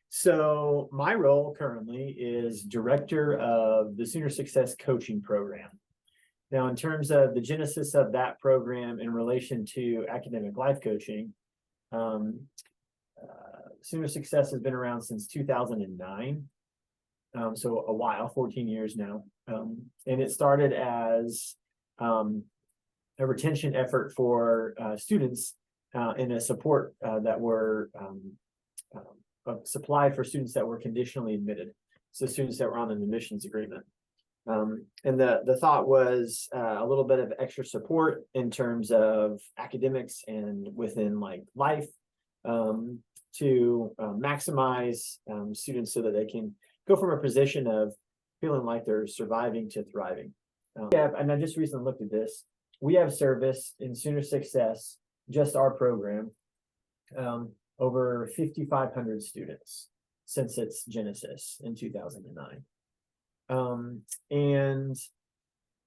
So my role currently is director of the Sooner Success Coaching Program. Now, in terms of the genesis of that program in relation to academic life coaching, um, Sooner Success has been around since 2009. So a while, 14 years now. And it started as a retention effort for students and a support that were supplied for students that were conditionally admitted. So students that were on an admissions agreement. And the thought was a little bit of extra support in terms of academics and within like life to maximize students so that they can go from a position of feeling like they're surviving to thriving. Yeah, and I just recently looked at this. We have serviced in Sooner Success, just our program, over 5,500 students since its genesis in 2009. And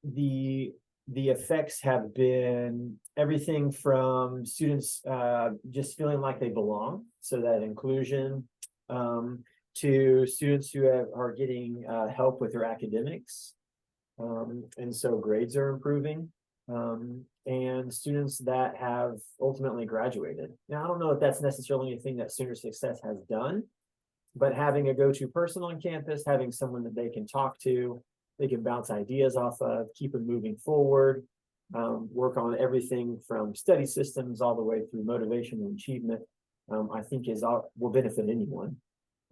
the effects have been everything from students just feeling like they belong, so that inclusion, to students who are getting help with their academics, and so grades are improving, and students that have ultimately graduated. Now, I don't know if that's necessarily anything that Sooner Success has done, but having a go-to person on campus, having someone that they can talk to, they can bounce ideas off of, keep them moving forward, work on everything from study systems all the way through motivation and achievement, I think will benefit anyone.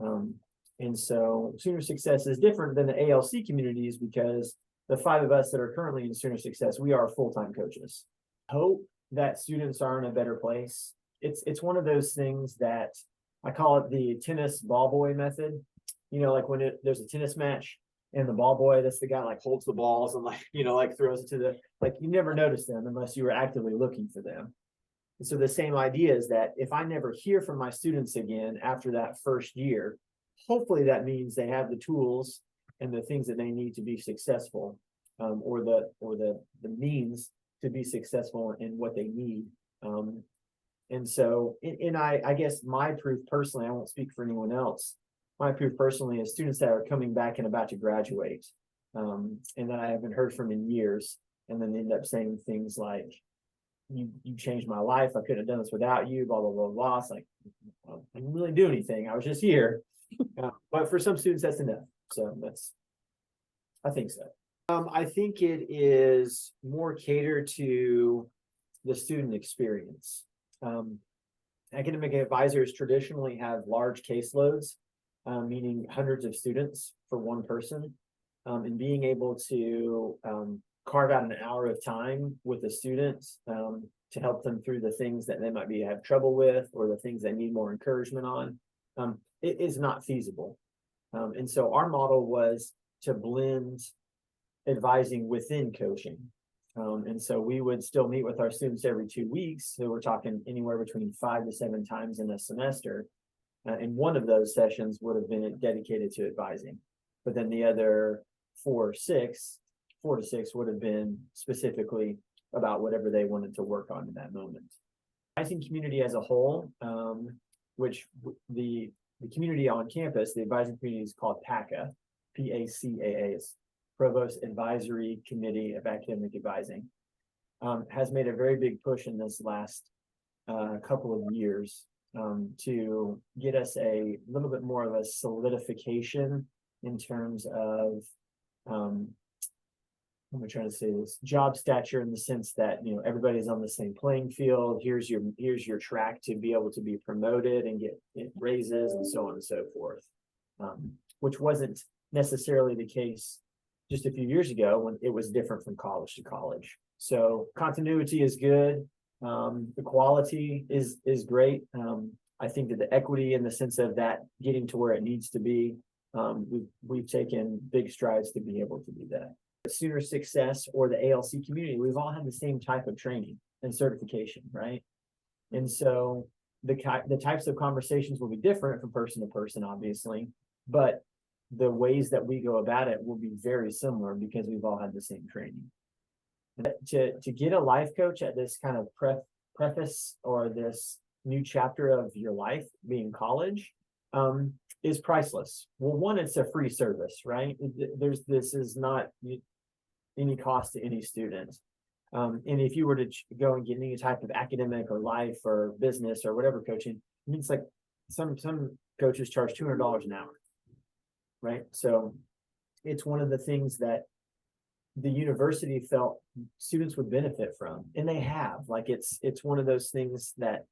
And so Sooner Success is different than the ALC communities because the 5 of us that are currently in Sooner Success, we are full-time coaches. Hope that students are in a better place. It's one of those things that I call it the tennis ball boy method. You know, like when there's a tennis match and the ball boy, that's the guy like holds the balls and like, you know, like throws it to you never notice them unless you were actively looking for them. And so the same idea is that if I never hear from my students again after that first year, hopefully that means they have the tools and the things that they need to be successful, or the means to be successful in what they need. And so, I guess my proof personally, I won't speak for anyone else. My proof personally is students that are coming back and about to graduate, and that I haven't heard from in years, and then end up saying things like, "You changed my life. I couldn't have done this without you." Blah blah blah blah. It's like, well, I didn't really do anything. I was just here. But for some students, that's enough. So I think so. I think it is more catered to the student experience. Academic advisors traditionally have large caseloads, meaning hundreds of students for one person, and being able to carve out an hour of time with the students to help them through the things that they might have trouble with or the things they need more encouragement on, it is not feasible. And so our model was to blend advising within coaching. And so we would still meet with our students every 2 weeks. So we're talking anywhere between 5 to 7 times in a semester. And one of those sessions would have been dedicated to advising. But then the other 4 to 6 would have been specifically about whatever they wanted to work on in that moment. The advising community as a whole, which the community on campus, the advising community is called PACA, PACAA, Provost Advisory Committee of Academic Advising, has made a very big push in this last couple of years to get us a little bit more of a solidification in terms of, I'm trying to say this, job stature, in the sense that, you know, everybody's on the same playing field. Here's your track to be able to be promoted and get raises and so on and so forth, which wasn't necessarily the case just a few years ago when it was different from college to college. So continuity is good. The quality is great. I think that the equity, in the sense of that getting to where it needs to be, we've taken big strides to be able to do that. Sooner Success or the ALC community, we've all had the same type of training and certification, right? And so the types of conversations will be different from person to person, obviously, but the ways that we go about it will be very similar because we've all had the same training. To get a life coach at this kind of preface or this new chapter of your life, being college, is priceless. Well, one, it's a free service, right? This is not any cost to any student. And if you were to go and get any type of academic or life or business or whatever coaching, I mean, it's like some coaches charge $200 an hour, right? So it's one of the things that the university felt students would benefit from, and they have. Like it's one of those things that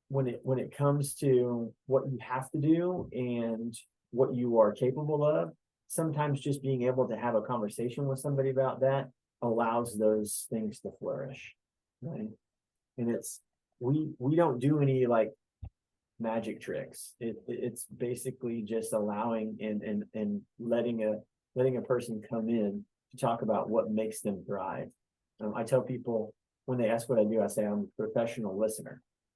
when it comes to what you have to do and what you are capable of, sometimes just being able to have a conversation with somebody about that allows those things to flourish, right? And we don't do any like magic tricks. It's basically just allowing and letting a person come in to talk about what makes them thrive. I tell people when they ask what I do, I say I'm a professional listener.